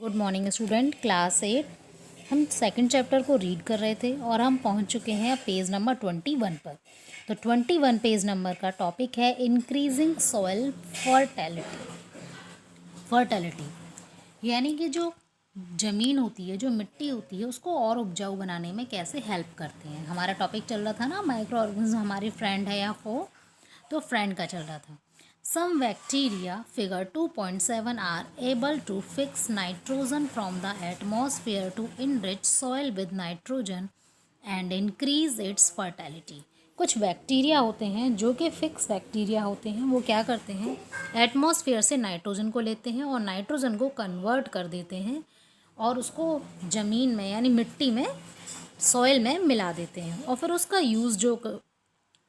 Good morning student, class 8। हम second chapter को read कर रहे थे और हम पहुंच चुके हैं पेज नंबर 21 पर। तो 21 पेज नंबर का टॉपिक है इंक्रीजिंग सॉइल फर्टिलिटी, यानी कि जो ज़मीन होती है, जो मिट्टी होती है, उसको और उपजाऊ बनाने में कैसे हेल्प करते हैं। हमारा टॉपिक चल रहा था ना, माइक्रो ऑर्गेनिज्म हमारी फ्रेंड है या फो, तो फ्रेंड का चल रहा था। Some bacteria, figure 2.7, are able to fix nitrogen from the atmosphere to enrich soil with nitrogen and increase its fertility. कुछ बैक्टीरिया होते हैं जो कि फिक्स बैक्टीरिया होते हैं। वो क्या करते हैं, एटमॉस्फेयर से नाइट्रोजन को लेते हैं और नाइट्रोजन को कन्वर्ट कर देते हैं और उसको ज़मीन में यानी मिट्टी में, सॉइल में मिला देते हैं। और फिर उसका यूज़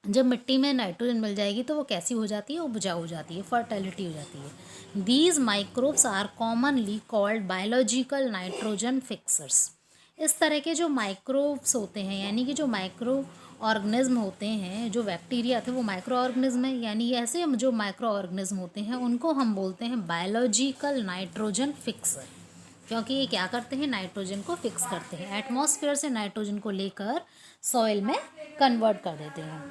जब मिट्टी में नाइट्रोजन मिल जाएगी तो वो कैसी हो जाती है, उपजाऊ हो जाती है, फर्टिलिटी हो जाती है। These microbes are commonly called biological nitrogen fixers. इस तरह के जो माइक्रोब्स होते हैं, यानी कि जो माइक्रो ऑर्गेनिज्म होते हैं, जो बैक्टीरिया थे वो माइक्रो ऑर्गेनिज्म है, यानी ऐसे जो माइक्रो ऑर्गेनिज्म होते हैं उनको हम बोलते हैं बायोलॉजिकल नाइट्रोजन फिक्सर, क्योंकि ये क्या करते हैं, नाइट्रोजन को फिक्स करते हैं, एटमॉस्फेयर से नाइट्रोजन को लेकर सॉइल में कन्वर्ट कर देते हैं।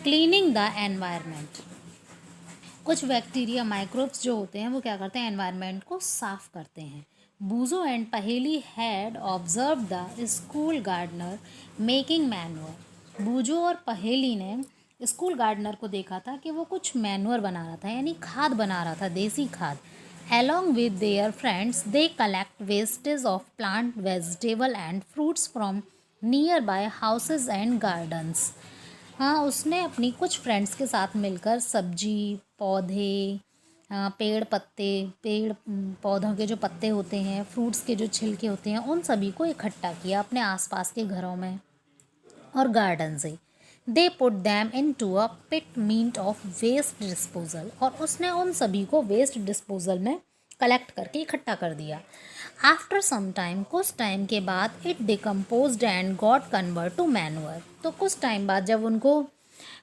क्लीनिंग द एनवायरनमेंट, कुछ बैक्टीरिया माइक्रोब्स जो होते हैं वो क्या करते हैं, एनवायरनमेंट को साफ करते हैं। Boojho and Paheli had observe the school gardener making manure. Boojho और पहेली ने स्कूल गार्डनर को देखा था कि वो कुछ मैन्योर बना रहा था, यानी खाद बना रहा था, देसी खाद। Along with their friends, they collect wastage of plant, vegetable and fruits from nearby houses and gardens. हाँ, उसने अपनी कुछ फ्रेंड्स के साथ मिलकर सब्जी, पौधे, पेड़ पौधों के जो पत्ते होते हैं, फ्रूट्स के जो छिलके होते हैं, उन सभी को इकट्ठा किया अपने आसपास के घरों में और गार्डन से। They put them into a pit meant of waste disposal, और उसने उन सभी को वेस्ट डिस्पोजल में कलेक्ट करके इकट्ठा कर दिया। आफ्टर सम टाइम, कुछ टाइम के बाद, it decomposed and got convert to manure. तो कुछ टाइम बाद जब उनको,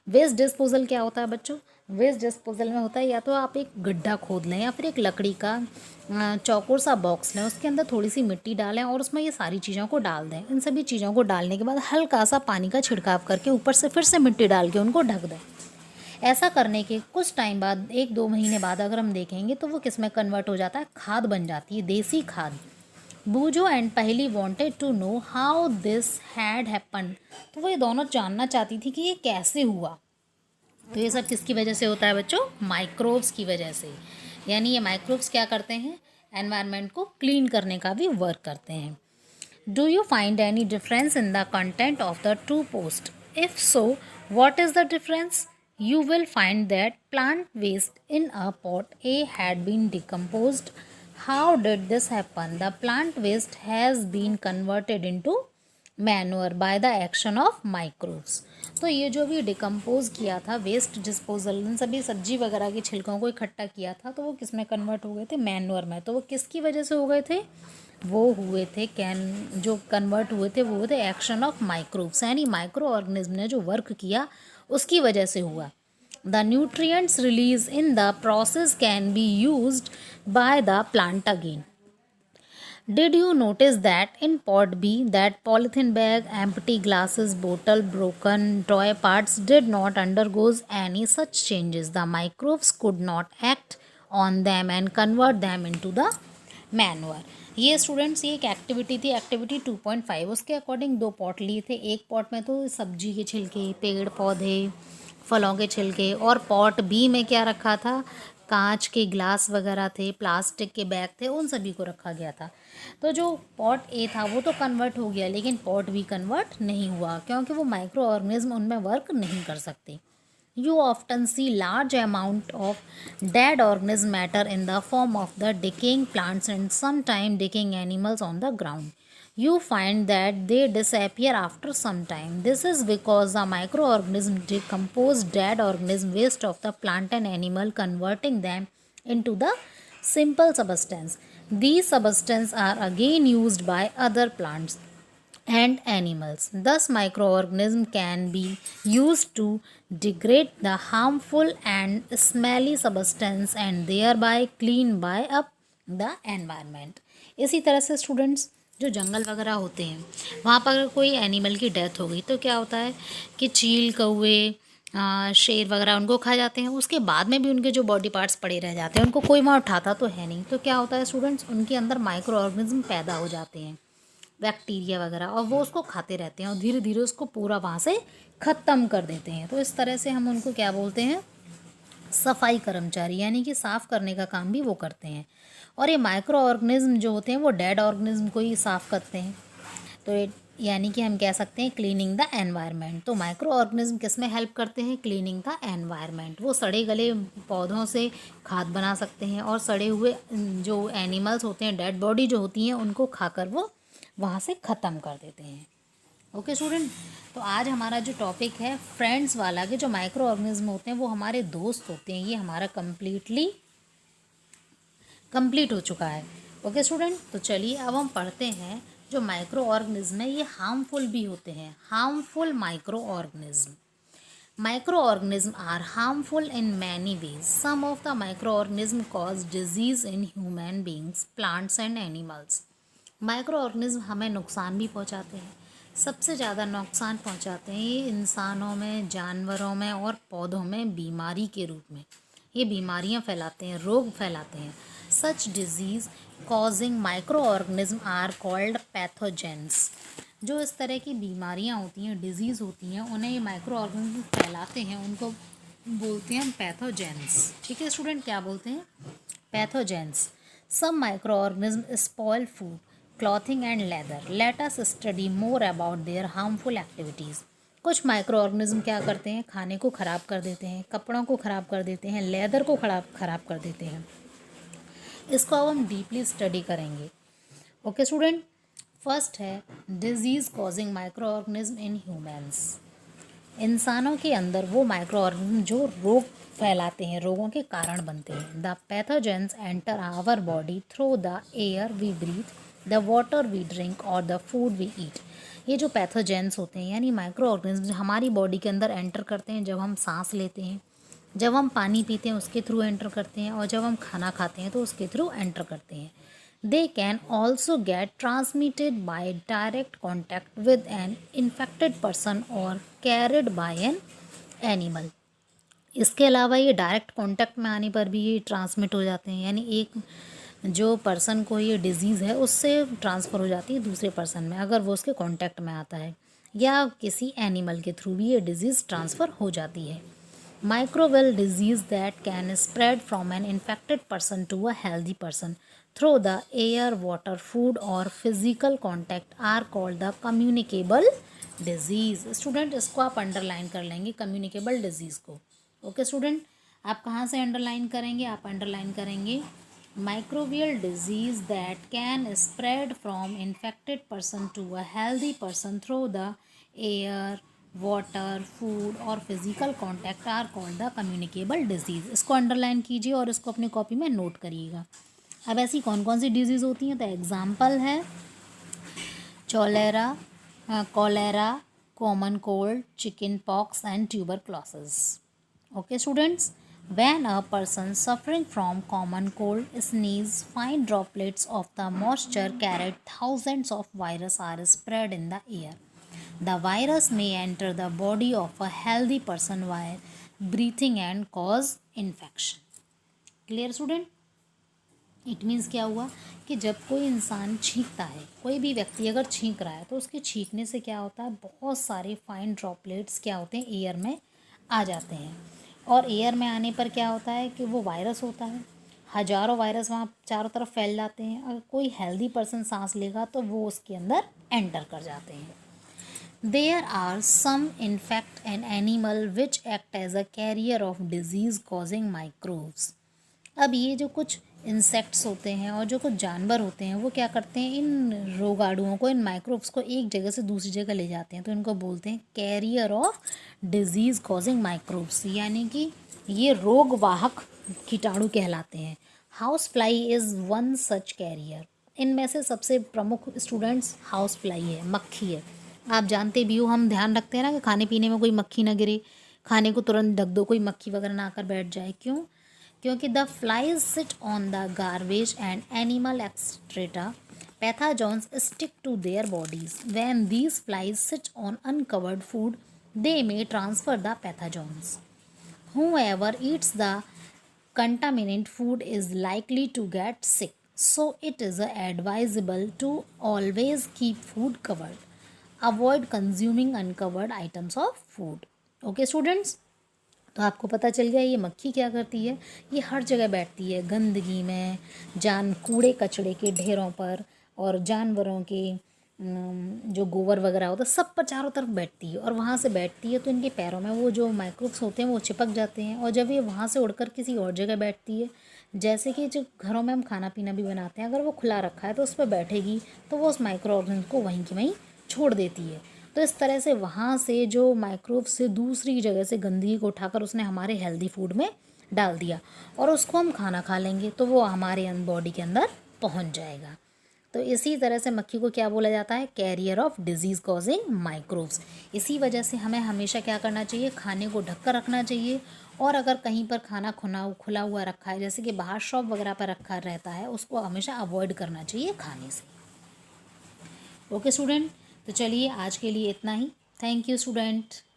वेस्ट डिस्पोजल क्या होता है बच्चों, वेस्ट डिस्पोजल में होता है या तो आप एक गड्ढा खोद लें या फिर एक लकड़ी का चौकोर सा बॉक्स लें, उसके अंदर थोड़ी सी मिट्टी डालें और उसमें ये सारी चीज़ों को डाल दें। इन सभी चीज़ों को डालने के बाद हल्का सा पानी का छिड़काव करके ऊपर से फिर से मिट्टी डाल के उनको ढक दें। ऐसा करने के कुछ टाइम बाद, 1-2 महीने बाद अगर हम देखेंगे तो वो किस में कन्वर्ट हो जाता है, खाद बन जाती है, देसी खाद। Boojho and Paheli wanted to know how this had happen. तो वो ये दोनों जानना चाहती थी कि ये कैसे हुआ। तो ये सब किसकी वजह से होता है बच्चों, माइक्रोब्स की वजह से। यानी ये माइक्रोब्स क्या करते हैं, एनवायरनमेंट को क्लीन करने का भी वर्क करते हैं। Do you find any difference in the content of the two post? If so, what is the difference? You will find that plant waste in a pot A had been decomposed. How did this happen? The plant waste has been converted into manure by the action of microbes. तो ये जो भी decompose किया था, waste disposal, इन सभी सब्जी वगैरह के छिलकों को इकट्ठा किया था, तो वो किस में कन्वर्ट हो गए थे, मैन्योर में। तो वो किसकी वजह से हो गए थे, वो हुए थे जो कन्वर्ट हुए थे वो हुए थे एक्शन ऑफ माइक्रोब्स, यानी माइक्रो ऑर्गेनिज्म ने जो वर्क किया उसकी वजह से हुआ। The nutrients released in the process can be used by the plant again. Did you notice that in pot B, that polythene bag, empty glasses, bottle, broken toy parts did not undergo any such changes? The microbes could not act on them and convert them into the manure. ये students, ये एक activity थी, activity 2.5। उसके according 2 pot लिए थे। एक pot में तो सब्जी के छिलके, पेड़ पौधे, फलों के छिलके, और पॉट बी में क्या रखा था, कांच के ग्लास वगैरह थे, प्लास्टिक के बैग थे, उन सभी को रखा गया था। तो जो पॉट ए था वो तो कन्वर्ट हो गया, लेकिन पॉट बी कन्वर्ट नहीं हुआ, क्योंकि वो माइक्रो ऑर्गेनिज्म उनमें वर्क नहीं कर सकते। You often see large amount of dead organism matter in the form of the decaying plants and sometimes decaying animals on the ground. You find that they disappear after some time. This is because the microorganism decompose dead organism waste of the plant and animal, converting them into the simple substance. These substances are again used by other plants and animals. Thus, microorganisms can be used to degrade the harmful and smelly substance and thereby clean by up the environment. इसी तरह से students, जो जंगल वगैरह होते हैं वहाँ पर अगर कोई एनिमल की डेथ हो गई तो क्या होता है कि चील, कौवे, शेर वगैरह उनको खा जाते हैं। उसके बाद में भी उनके जो बॉडी पार्ट्स पड़े रह जाते हैं, उनको कोई वहाँ उठाता तो है नहीं। तो क्या होता है स्टूडेंट्स, उनके अंदर माइक्रो ऑर्गेनिज्म पैदा हो जाते हैं, बैक्टीरिया वगैरह, और वो उसको खाते रहते हैं और धीरे धीरे उसको पूरा वहाँ से ख़त्म कर देते हैं। तो इस तरह से हम उनको क्या बोलते हैं, सफाई कर्मचारी, यानी कि साफ़ करने का काम भी वो करते हैं। और ये माइक्रो ऑर्गेनिज्म जो होते हैं वो डेड ऑर्गेनिज्म को ही साफ़ करते हैं। तो यानी कि हम कह सकते हैं क्लीनिंग द एनवायरनमेंट। तो माइक्रो ऑर्गेनिज्म किस में हेल्प करते हैं, क्लीनिंग द एनवायरनमेंट। वो सड़े गले पौधों से खाद बना सकते हैं और सड़े हुए जो एनिमल्स होते हैं, डेड बॉडी जो होती हैं, उनको खाकर वो वहाँ से ख़त्म कर देते हैं। ओके स्टूडेंट, तो आज हमारा जो टॉपिक है फ्रेंड्स वाला, के जो माइक्रो ऑर्गेनिज्म होते हैं वो हमारे दोस्त होते हैं, ये हमारा कंप्लीट हो चुका है। ओके स्टूडेंट, तो चलिए अब हम पढ़ते हैं जो माइक्रो ऑर्गेनिज्म है ये हार्मफुल भी होते हैं। Harmful micro organism, microorganisms are harmful in many ways. Some of the microorganisms cause disease in human beings, plants and animals. Micro organism हमें नुकसान भी पहुंचाते हैं, सबसे ज़्यादा नुकसान पहुंचाते हैं ये इंसानों में, जानवरों में और पौधों में बीमारी के रूप में। ये बीमारियां फैलाते हैं, रोग फैलाते हैं। Such disease causing micro organism are called pathogens. जो इस तरह की बीमारियां होती हैं, डिजीज़ होती हैं, उन्हें ये माइक्रो ऑर्गेनिज्म फैलाते हैं, उनको बोलते हैं पैथोजेंस। ठीक है स्टूडेंट, क्या बोलते हैं, pathogens. Some microorganism spoil food, clothing and leather. Let us study more about their harmful activities. कुछ माइक्रो ऑर्गेनिज्म क्या करते हैं, खाने को ख़राब कर देते हैं, कपड़ों को ख़राब कर देते हैं, लेदर को ख़राब कर देते हैं। इसको अब हम डीपली स्टडी करेंगे। ओके स्टूडेंट, फर्स्ट है disease causing micro organism in humans. इंसानों के अंदर वो माइक्रो ऑर्गेनिज्म जो रोग फैलाते हैं, रोगों के कारण बनते हैं। The pathogens enter our body through the air we breathe, the water we drink और द फूड वी ईट। ये जो पैथोजेंस होते हैं यानी माइक्रो ऑर्गेनिज्म हमारी बॉडी के अंदर एंटर करते हैं जब हम सांस लेते हैं, जब हम पानी पीते हैं उसके थ्रू एंटर करते हैं, और जब हम खाना खाते हैं तो उसके थ्रू एंटर करते हैं। They can also get transmitted by direct contact with an infected person or carried by an animal. इसके अलावा ये डायरेक्ट कांटेक्ट में आने पर भी ये ट्रांसमिट हो जाते हैं, यानी एक जो पर्सन को ये डिजीज़ है उससे ट्रांसफ़र हो जाती है दूसरे पर्सन में, अगर वो उसके कांटेक्ट में आता है, या किसी एनिमल के थ्रू भी ये डिजीज़ ट्रांसफ़र हो जाती है। Microbial disease that can spread from an infected person to a healthy person through the air, water, food or physical contact are called the communicable disease. Student इसको आप underline कर लेंगे, communicable disease को। Okay student, आप कहाँ से underline करेंगे, आप अंडरलाइन करेंगे microbial disease that can spread from infected person to a healthy person through the air, water, food और physical contact are called the communicable disease. इसको अंडरलाइन कीजिए और इसको अपनी कॉपी में नोट करिएगा। अब ऐसी कौन कौन सी डिजीज़ होती हैं, तो एग्जाम्पल है cholera, common cold, chicken pox and tuberculosis. Okay students, when a person suffering from common cold sneeze, fine droplets of the moisture carried thousands of viruses are spread in the air. The virus may enter the body of a healthy person while breathing and cause infection. Clear student? It means क्या हुआ कि जब कोई इंसान छींकता है, कोई भी व्यक्ति अगर छींक रहा है तो उसके छींकने से क्या होता है, बहुत सारे फाइन ड्रॉपलेट्स क्या होते हैं, एयर में आ जाते हैं। और एयर में आने पर क्या होता है कि वो वायरस होता है, हज़ारों वायरस वहाँ चारों तरफ फैल जाते हैं। अगर कोई हेल्दी पर्सन सांस लेगा तो वो उसके अंदर एंटर कर जाते हैं। There are some infect an animal which act as a carrier of disease causing microbes. अब ये जो कुछ इंसेक्ट्स होते हैं और जो कुछ जानवर होते हैं वो क्या करते हैं, इन रोगाणुओं को, इन माइक्रोब्स को एक जगह से दूसरी जगह ले जाते हैं, तो इनको बोलते हैं carrier of disease causing microbes, यानी कि ये रोग वाहक कीटाणु कहलाते हैं। House fly is one such carrier. इनमें से सबसे प्रमुख स्टूडेंट्स हाउस फ्लाई है, मक्खी है। आप जानते भी हो, हम ध्यान रखते हैं ना कि खाने पीने में कोई मक्खी ना गिरे, खाने को तुरंत ढक दो, कोई मक्खी वगैरह ना आकर बैठ जाए। क्यों? क्योंकि the flies sit on the garbage and animal excreta Pathogens stick to their bodies. When these flies sit on uncovered food, they may transfer the pathogens. Whoever eats the contaminated food is likely to get sick. So it is advisable to always keep food covered. Avoid consuming uncovered items of food. Okay students, तो आपको पता चल गया ये मक्खी क्या करती है। ये हर जगह बैठती है, गंदगी में, कूड़े कचड़े के ढेरों पर, और जानवरों के जो गोबर वगैरह होता है सब पर चारों तरफ बैठती है। और वहाँ से बैठती है तो इनके पैरों में वो जो माइक्रोब्स होते हैं वो चिपक जाते हैं, और जब ये वहाँ से उड़कर किसी और जगह बैठती है, जैसे कि जो घरों में हम खाना पीना भी बनाते हैं, अगर वो खुला रखा है तो उस पर बैठेगी तो वो उस माइक्रो ऑर्गेनिज्म को वहीं की वहीं छोड़ देती है। तो इस तरह से वहाँ से जो माइक्रोब से दूसरी जगह से गंदगी को उठाकर उसने हमारे हेल्दी फूड में डाल दिया, और उसको हम खाना खा लेंगे तो वो हमारे बॉडी के अंदर पहुँच जाएगा। तो इसी तरह से मक्खी को क्या बोला जाता है, career of disease causing microbes. इसी वजह से हमें हमेशा क्या करना चाहिए, खाने को ढककर रखना चाहिए। और अगर कहीं पर खाना खुला हुआ रखा है, जैसे कि बाहर शॉप वगैरह पर रखा रहता है, उसको हमेशा अवॉइड करना चाहिए खाने से। ओके स्टूडेंट, तो चलिए आज के लिए इतना ही। Thank you student.